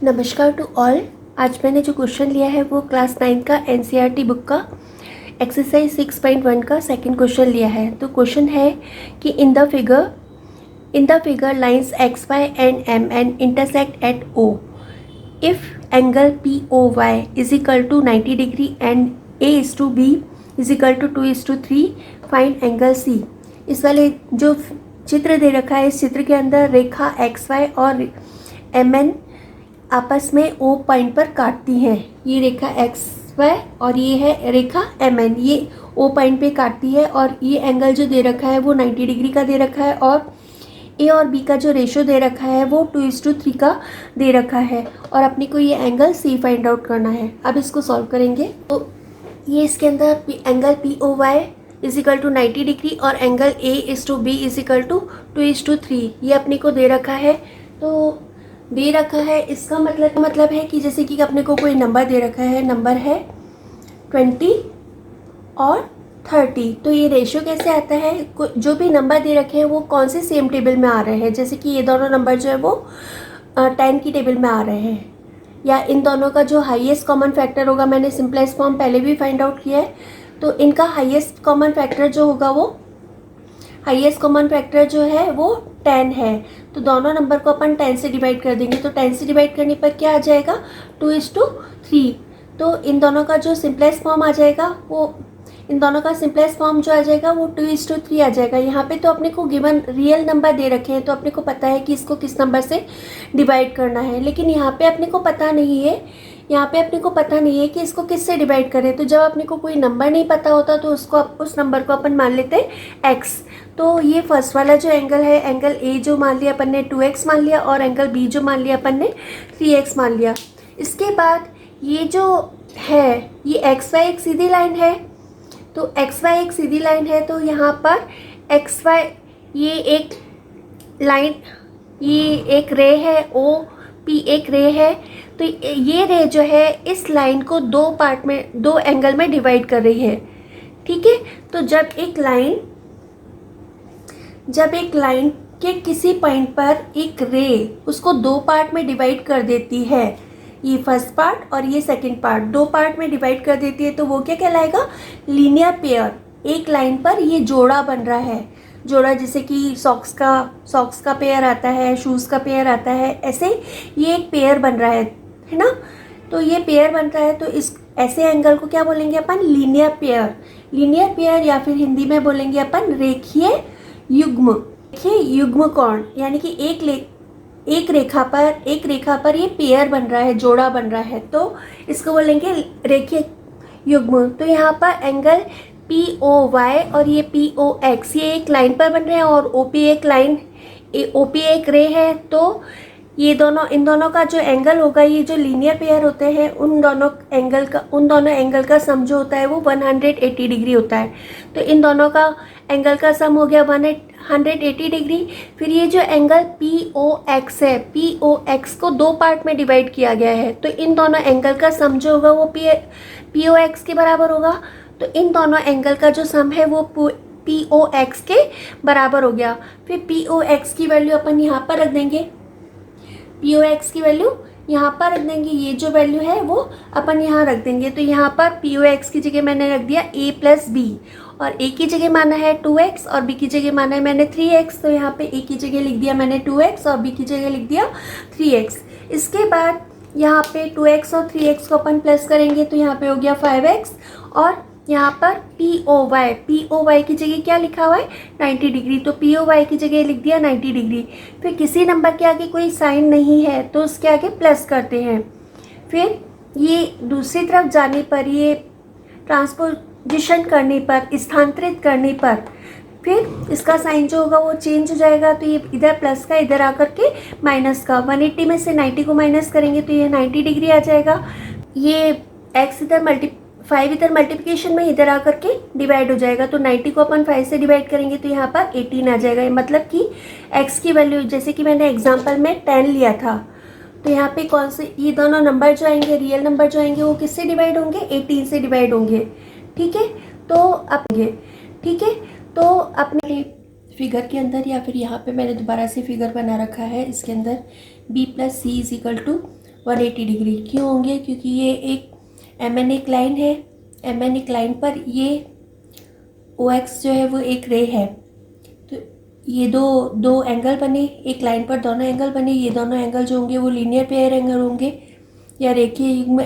नमस्कार to all. आज मैंने जो क्वेश्चन लिया है वो क्लास 9 का एनसीईआरटी बुक का एक्सरसाइज 6.1 का सेकंड क्वेश्चन लिया है। तो क्वेश्चन है कि in the figure lines X Y and M N intersect at O if angle P O Y is equal to 90 degree and A is to B is equal to 2:3 find angle C. इस वाले जो चित्र दे रखा है, इस चित्र के अंदर रेखा एक्स वाई और एम एन आपस में ओ पॉइंट पर काटती हैं। ये रेखा एक्स वाई और ये है रेखा एम एन, ये ओ पॉइंट पे काटती है और ये एंगल जो दे रखा है वो 90 डिग्री का दे रखा है और ए और बी का जो रेशो दे रखा है वो 2:3 का दे रखा है और अपने को ये एंगल सी फाइंड आउट करना है। अब इसको सॉल्व करेंगे तो ये इसके अंदर angle P O Y is equal to 90 degree और angle A is to B is equal to 2:3 ये अपने को दे रखा है। तो दे रखा है इसका मतलब है कि जैसे कि अपने को कोई नंबर दे रखा है, नंबर है 20 और 30। तो ये रेशियो कैसे आता है, जो भी नंबर दे रखे हैं वो कौन से सेम टेबल में आ रहे हैं। जैसे कि ये दोनों नंबर जो है वो 10 की टेबल में आ रहे हैं, या इन दोनों का जो हाईएस्ट कॉमन फैक्टर होगा, मैंने सिंपलेस्ट फॉर्म पहले भी फाइंड आउट किया है। तो इनका हाईएस्ट कॉमन फैक्टर जो होगा वो हाईएस्ट कॉमन फैक्टर जो है वो 10 है। तो दोनों नंबर को अपन 10 से डिवाइड कर देंगे। तो 10 से डिवाइड करने पर क्या आ जाएगा, 2:3। तो इन दोनों का जो सिंपलेस्ट फॉर्म आ जाएगा वो इन दोनों का सिंपलेस्ट फॉर्म जो आ जाएगा वो 2:3 आ जाएगा। यहाँ पे तो अपने को गिवन रियल नंबर दे रखे हैं तो अपने को पता है कि इसको किस नंबर से डिवाइड करना है, लेकिन यहाँ पे अपने को पता नहीं है कि इसको किस से डिवाइड करें। तो जब अपने को कोई नंबर नहीं पता होता तो उस नंबर को अपन मान लेते हैं x। तो ये फर्स्ट वाला जो एंगल है, एंगल ए जो मान लिया अपन ने 2x मान लिया और एंगल बी जो मान लिया अपन ने 3x मान लिया। इसके बाद ये जो है ये एक्स वाई एक सीधी लाइन है, तो एक्स वाई एक सीधी लाइन है। तो यहाँ पर एक्स वाई ये एक लाइन, ये एक रे है, ओ पी एक रे है। तो ये रे जो है इस लाइन को दो एंगल में डिवाइड कर रही है, ठीक है। तो जब एक लाइन के किसी पॉइंट पर एक रे उसको दो पार्ट में डिवाइड कर देती है, ये फर्स्ट पार्ट और ये सेकंड पार्ट दो पार्ट में डिवाइड कर देती है, तो वो क्या कहलाएगा, लीनियर पेयर। एक लाइन पर ये जोड़ा बन रहा है, जोड़ा जैसे कि सॉक्स का पेयर आता है, शूज़ का पेयर आता है, ऐसे ये एक पेयर बन रहा है ना। तो ये पेयर बन रहा है तो इस ऐसे एंगल को क्या बोलेंगे अपन, लीनियर पेयर या फिर हिंदी में बोलेंगे अपन रेखीय युग्म कोण। यानी कि एक रेखा पर ये पेयर बन रहा है, जोड़ा बन रहा है, तो इसको बोलेंगे रेखीय युग्म। तो यहाँ पर एंगल पी ओ वाई और ये पी ओ एक्स ये एक लाइन पर बन रहे हैं और ओ पी एक रे है। तो इन दोनों का जो एंगल होगा, ये जो लीनियर पेयर होते हैं उन दोनों एंगल का सम जो होता है वो 180 डिग्री होता है। तो इन दोनों का एंगल का सम हो गया 180 डिग्री। फिर ये जो एंगल पी ओ एक्स है, पी ओ एक्स को दो पार्ट में डिवाइड किया गया है, तो इन दोनों एंगल का सम जो होगा वो पी ओ एक्स के बराबर होगा। तो इन दोनों एंगल का जो सम है वो पी ओ एक्स के बराबर हो गया। फिर पी ओ एक्स की वैल्यू अपन यहाँ पर रख देंगे, पी ओ एक्स की वैल्यू यहाँ पर रख देंगे, ये जो वैल्यू है वो अपन यहाँ रख देंगे। तो यहाँ पर पी ओ एक्स की जगह मैंने रख दिया a प्लस बी, और a की जगह माना है 2x और b की जगह माना है मैंने 3x। तो यहाँ पे a की जगह लिख दिया मैंने 2x और b की जगह लिख दिया 3x। इसके बाद यहाँ पे 2x और 3x को अपन प्लस करेंगे तो यहाँ पे हो गया 5x, और यहाँ पर पी ओ वाई की जगह क्या लिखा हुआ है, 90 डिग्री। तो पी ओ वाई की जगह लिख दिया 90 डिग्री। फिर किसी नंबर के आगे कोई साइन नहीं है तो उसके आगे प्लस करते हैं। फिर ये दूसरी तरफ जाने पर, ये ट्रांसपोजिशन करने पर, स्थानांतरित करने पर, फिर इसका साइन जो होगा वो चेंज हो जाएगा। तो ये इधर प्लस का इधर आकर के माइनस का, 180 में से 90 को माइनस करेंगे तो ये 90 डिग्री आ जाएगा। ये x इधर 5 इधर मल्टीप्लिकेशन में इधर आकर के डिवाइड हो जाएगा। तो 90 को अपन 5 से डिवाइड करेंगे तो यहाँ पर 18 आ जाएगा। मतलब कि x की वैल्यू, जैसे कि मैंने एग्जांपल में 10 लिया था, तो यहाँ पे कौन से ये दोनों नंबर जो आएंगे, रियल नंबर जो आएंगे वो किससे डिवाइड होंगे, 18 से डिवाइड होंगे, ठीक है। तो अपने फिगर के अंदर, या फिर यहाँ पे मैंने दोबारा से फिगर बना रखा है, इसके अंदर b plus C is equal to 180 degree. क्यों होंगे? क्योंकि ये एक एम एन एक लाइन है, एम एन एक लाइन पर ये ओ एक्स जो है वो एक रे है। तो ये दो एंगल बने एक लाइन पर, दोनों एंगल बने। ये दोनों एंगल जो होंगे वो लीनियर पेयर एंगल होंगे या रेखीय युग्म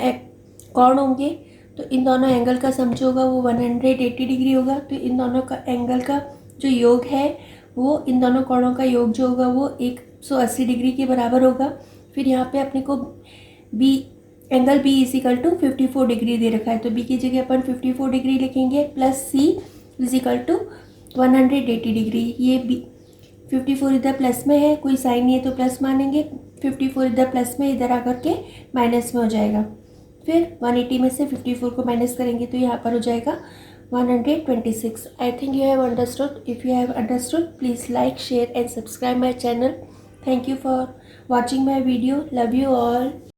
कोण होंगे। तो इन दोनों एंगल का सम जो होगा वो 180 डिग्री होगा। तो इन दोनों का एंगल का जो योग है वो इन दोनों कोणों का योग जो होगा वो 180 डिग्री के बराबर होगा। फिर यहाँ पे अपने को B angle B equal to 54 degree दे रखा है, तो बी की जगह अपन 54 डिग्री लिखेंगे plus C equal to 180 degree. ये बी 54 इधर प्लस में है, कोई साइन नहीं है तो प्लस मानेंगे, 54 इधर प्लस में इधर आकर के माइनस में हो जाएगा। फिर 180 में से 54 को माइनस करेंगे तो यहाँ पर हो जाएगा 126। I think you have understood. If you have understood please like share and subscribe my channel. Thank you for watching my video. Love you all.